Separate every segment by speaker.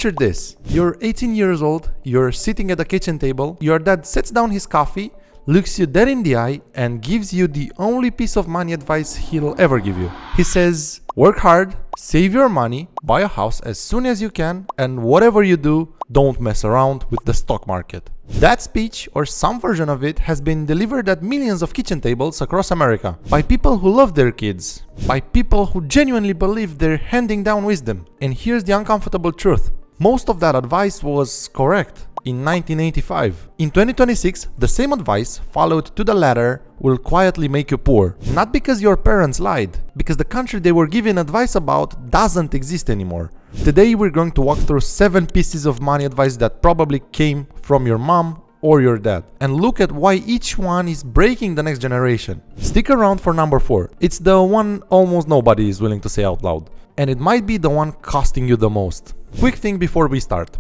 Speaker 1: Picture this. You're 18 years old, you're sitting at the kitchen table, your dad sets down his coffee, looks you dead in the eye and gives you the only piece of money advice he'll ever give you. He says, work hard, save your money, buy a house as soon as you can, and whatever you do, don't mess around with the stock market. That speech, or some version of it, has been delivered at millions of kitchen tables across America by people who love their kids, by people who genuinely believe they're handing down wisdom. And here's the uncomfortable truth. Most of that advice was correct in 1985. In 2026, the same advice, followed to the letter, will quietly make you poor. Not because your parents lied, because the country they were giving advice about doesn't exist anymore. Today we're going to walk through 7 pieces of money advice that probably came from your mom or your dad, and look at why each one is breaking the next generation. Stick around for number 4. It's the one almost nobody is willing to say out loud, and it might be the one costing you the most. Quick thing before we start,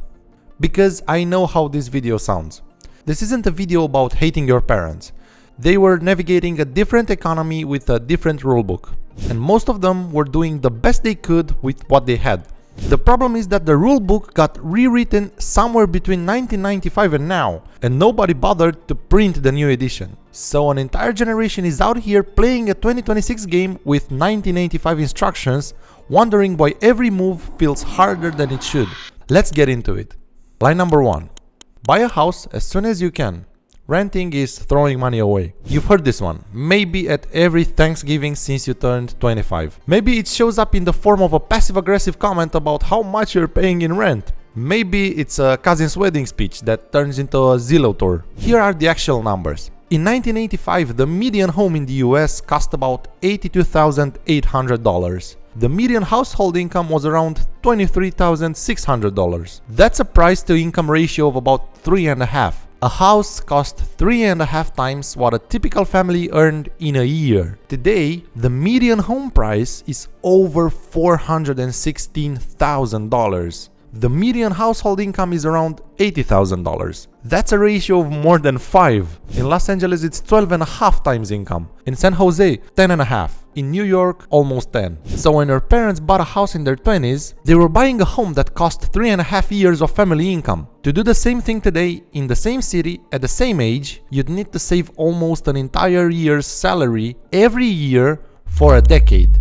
Speaker 1: because I know how this video sounds. This isn't a video about hating your parents. They were navigating a different economy with a different rulebook, and most of them were doing the best they could with what they had. The problem is that the rulebook got rewritten somewhere between 1995 and now, and nobody bothered to print the new edition. So an entire generation is out here playing a 2026 game with 1985 instructions, wondering why every move feels harder than it should. Let's get into it. Line number 1. Buy a house as soon as you can. Renting is throwing money away. You've heard this one, maybe at every Thanksgiving since you turned 25. Maybe it shows up in the form of a passive-aggressive comment about how much you're paying in rent. Maybe it's a cousin's wedding speech that turns into a Zillow tour. Here are the actual numbers. In 1985, the median home in the US cost about $82,800. The median household income was around $23,600. That's a price-to-income ratio of about 3.5. A house cost 3.5 times what a typical family earned in a year. Today, the median home price is over $416,000. The median household income is around $80,000. That's a ratio of more than 5. In Los Angeles, it's 12.5 times income. In San Jose, 10.5. In New York, almost 10. So when your parents bought a house in their 20s, they were buying a home that cost 3.5 years of family income. To do the same thing today, in the same city, at the same age, you'd need to save almost an entire year's salary every year for a decade.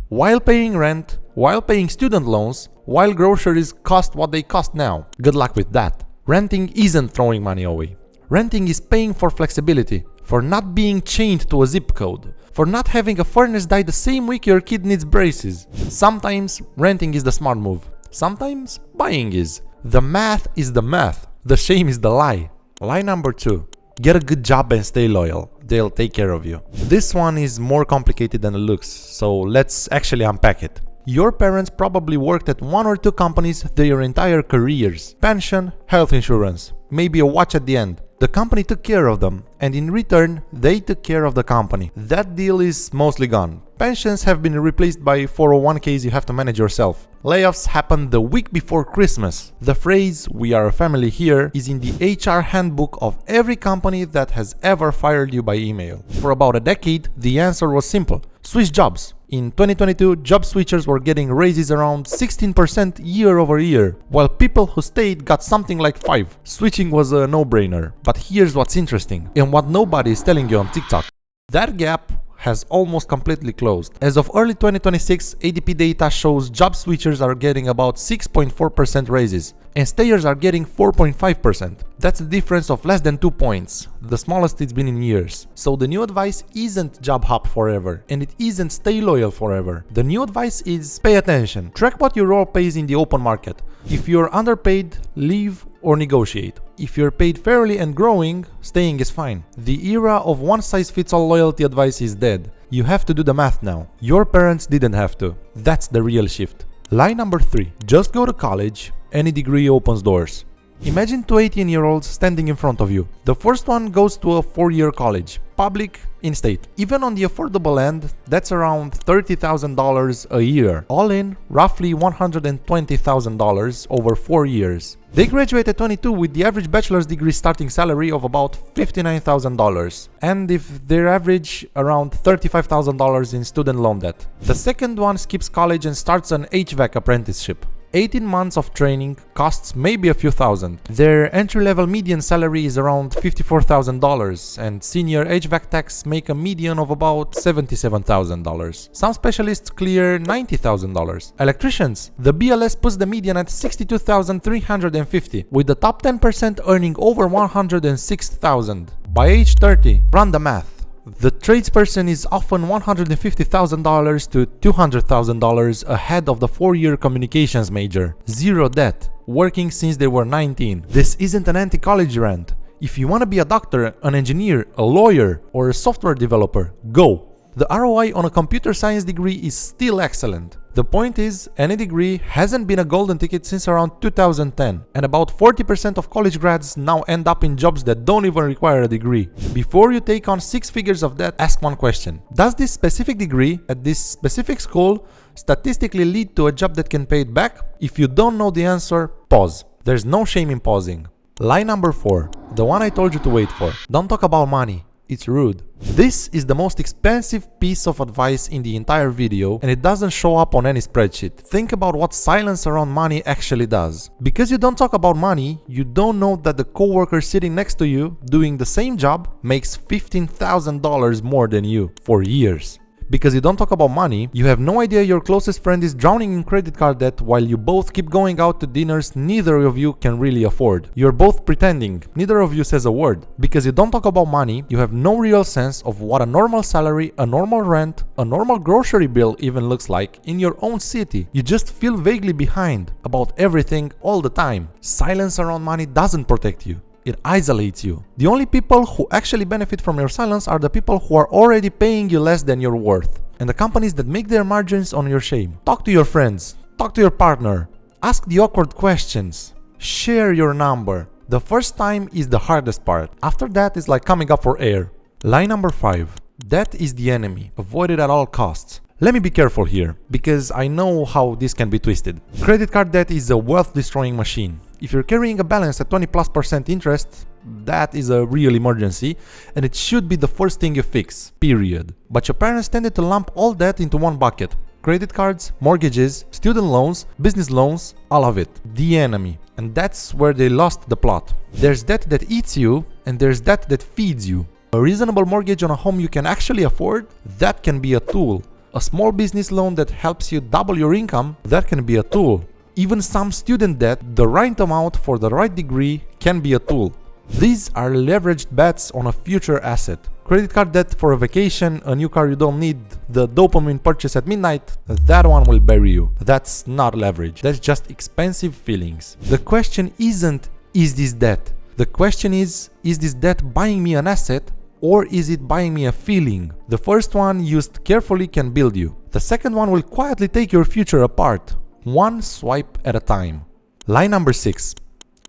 Speaker 1: While paying rent, while paying student loans, while groceries cost what they cost now. Good luck with that. Renting isn't throwing money away. Renting is paying for flexibility, for not being chained to a zip code, for not having a furnace die the same week your kid needs braces. Sometimes renting is the smart move. Sometimes buying is. The math is the math. The shame is the lie. Line number 2. Get a good job and stay loyal. They'll take care of you. This one is more complicated than it looks, so let's actually unpack it. Your parents probably worked at 1 or 2 companies their entire careers. Pension, health insurance, maybe a watch at the end. The company took care of them, and in return, they took care of the company. That deal is mostly gone. Pensions have been replaced by 401ks you have to manage yourself. Layoffs happened the week before Christmas. The phrase, "we are a family here," is in the HR handbook of every company that has ever fired you by email. For about a decade, the answer was simple. Switch jobs. In 2022, job switchers were getting raises around 16% year over year, while people who stayed got something like 5. Switching was a no-brainer. But here's what's interesting, and what nobody is telling you on TikTok. That gap has almost completely closed. As of early 2026, ADP data shows job switchers are getting about 6.4% raises, and stayers are getting 4.5%. That's a difference of less than 2 points, the smallest it's been in years. So the new advice isn't job hop forever, and it isn't stay loyal forever. The new advice is pay attention. Track what your role pays in the open market. If you're underpaid, leave or negotiate. If you're paid fairly and growing, staying is fine. The era of one-size-fits-all loyalty advice is dead. You have to do the math now. Your parents didn't have to. That's the real shift. Line number 3. Just go to college. Any degree opens doors. Imagine 2 18-year-olds standing in front of you. The first one goes to a 4-year college, public, in-state. Even on the affordable end, that's around $30,000 a year. All in, roughly $120,000 over 4 years. They graduate at 22 with the average bachelor's degree starting salary of about $59,000, and if they're average, around $35,000 in student loan debt. The second one skips college and starts an HVAC apprenticeship. 18 months of training costs maybe a few thousand. Their entry-level median salary is around $54,000 and senior HVAC techs make a median of about $77,000. Some specialists clear $90,000. Electricians, the BLS puts the median at $62,350, with the top 10% earning over $106,000. By age 30, run the math. The tradesperson is often $150,000 to $200,000 ahead of the 4-year communications major. Zero debt, working since they were 19. This isn't an anti-college rant. If you want to be a doctor, an engineer, a lawyer, or a software developer, go. The ROI on a computer science degree is still excellent. The point is, any degree hasn't been a golden ticket since around 2010, and about 40% of college grads now end up in jobs that don't even require a degree. Before you take on 6 figures of debt, ask one question. Does this specific degree at this specific school statistically lead to a job that can pay it back? If you don't know the answer, pause. There's no shame in pausing. Lie number 4, the one I told you to wait for. Don't talk about money. It's rude. This is the most expensive piece of advice in the entire video, and it doesn't show up on any spreadsheet. Think about what silence around money actually does. Because you don't talk about money, you don't know that the coworker sitting next to you doing the same job makes $15,000 more than you for years. Because you don't talk about money, you have no idea your closest friend is drowning in credit card debt while you both keep going out to dinners neither of you can really afford. You're both pretending, neither of you says a word. Because you don't talk about money, you have no real sense of what a normal salary, a normal rent, a normal grocery bill even looks like in your own city. You just feel vaguely behind about everything all the time. Silence around money doesn't protect you. It isolates you. The only people who actually benefit from your silence are the people who are already paying you less than you're worth, and the companies that make their margins on your shame. Talk to your friends, talk to your partner, ask the awkward questions, share your number. The first time is the hardest part. After that is like coming up for air. Lie number 5. Debt is the enemy. Avoid it at all costs. Let me be careful here, because I know how this can be twisted. Credit card debt is a wealth-destroying machine. If you're carrying a balance at 20+% interest, that is a real emergency, and it should be the first thing you fix, period. But your parents tended to lump all that into one bucket. Credit cards, mortgages, student loans, business loans, all of it. The enemy. And that's where they lost the plot. There's debt that eats you, and there's debt that feeds you. A reasonable mortgage on a home you can actually afford, that can be a tool. A small business loan that helps you double your income, that can be a tool. Even some student debt, the right amount for the right degree, can be a tool. These are leveraged bets on a future asset. Credit card debt for a vacation, a new car you don't need, the dopamine purchase at midnight, that one will bury you. That's not leverage, that's just expensive feelings. The question isn't, is this debt? The question is this debt buying me an asset, or is it buying me a feeling? The first one, used carefully, can build you. The second one will quietly take your future apart, one swipe at a time. Lie number 6.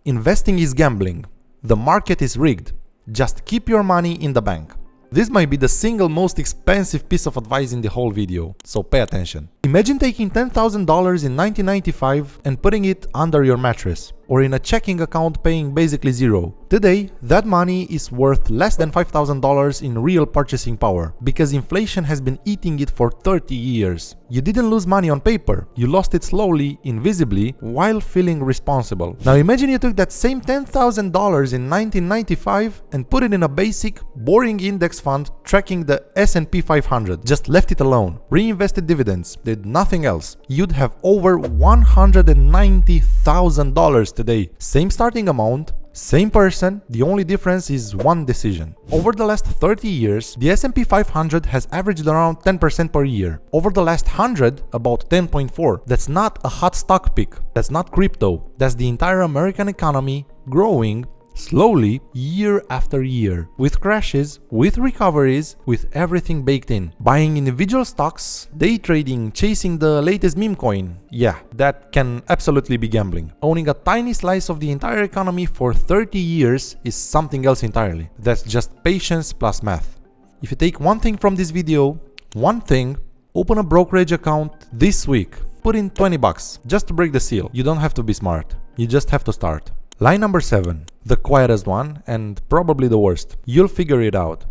Speaker 1: Investing is gambling. The market is rigged. Just keep your money in the bank. This might be the single most expensive piece of advice in the whole video, so pay attention. Imagine taking $10,000 in 1995 and putting it under your mattress, or in a checking account paying basically zero. Today, that money is worth less than $5,000 in real purchasing power, because inflation has been eating it for 30 years. You didn't lose money on paper, you lost it slowly, invisibly, while feeling responsible. Now imagine you took that same $10,000 in 1995 and put it in a basic, boring index fund tracking the S&P 500. Just left it alone, reinvested dividends, did nothing else. You'd have over $190,000 today. Same starting amount, same person, the only difference is one decision. Over the last 30 years, the S&P 500 has averaged around 10% per year. Over the last 100, about 10.4. That's not a hot stock pick. That's not crypto. That's the entire American economy growing slowly year after year, with crashes, with recoveries, with everything baked in. Buying individual stocks, day trading, chasing the latest meme coin, yeah, that can absolutely be gambling. Owning a tiny slice of the entire economy for 30 years is something else entirely. That's just patience plus math. If you take one thing from this video, one thing, open a brokerage account this week. Put in $20 just to break the seal. You don't have to be smart. You just have to start. Lie number 7, the quietest one and probably the worst. You'll figure it out.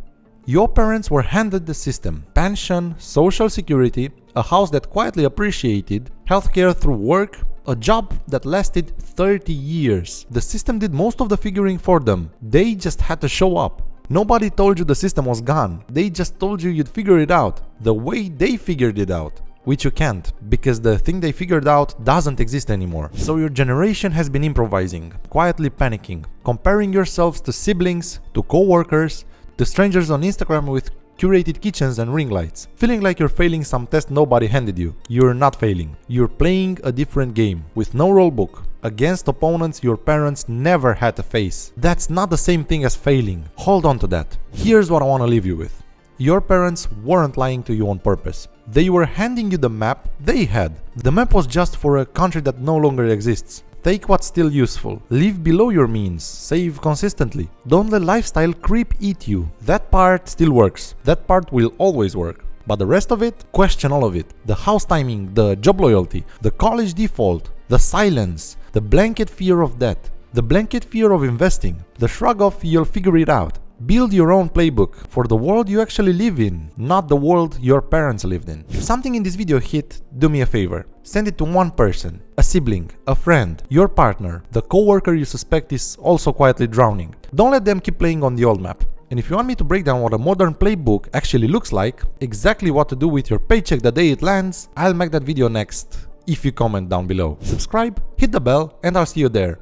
Speaker 1: Your parents were handed the system, pension, social security, a house that quietly appreciated, healthcare through work, A job that lasted 30 years. The system did most of the figuring for them. They just had to show up. Nobody told you the system was gone. They just told you you'd figure it out the way they figured it out. Which you can't, because the thing they figured out doesn't exist anymore. So your generation has been improvising, quietly panicking, comparing yourselves to siblings, to co-workers, to strangers on Instagram with curated kitchens and ring lights, feeling like you're failing some test nobody handed you. You're not failing. You're playing a different game, with no rulebook, against opponents your parents never had to face. That's not the same thing as failing. Hold on to that. Here's what I want to leave you with. Your parents weren't lying to you on purpose. They were handing you the map they had. The map was just for a country that no longer exists. Take what's still useful. Live below your means. Save consistently. Don't let lifestyle creep eat you. That part still works. That part will always work. But the rest of it, question all of it. The house timing, the job loyalty, the college default, the silence, the blanket fear of debt, the blanket fear of investing, the shrug of you'll figure it out. Build your own playbook for the world you actually live in, not the world your parents lived in. If something in this video hit, do me a favor. Send it to one person, a sibling, a friend, your partner, the coworker you suspect is also quietly drowning. Don't let them keep playing on the old map. And if you want me to break down what a modern playbook actually looks like, exactly what to do with your paycheck the day it lands, I'll make that video next if you comment down below. Subscribe, hit the bell, and I'll see you there.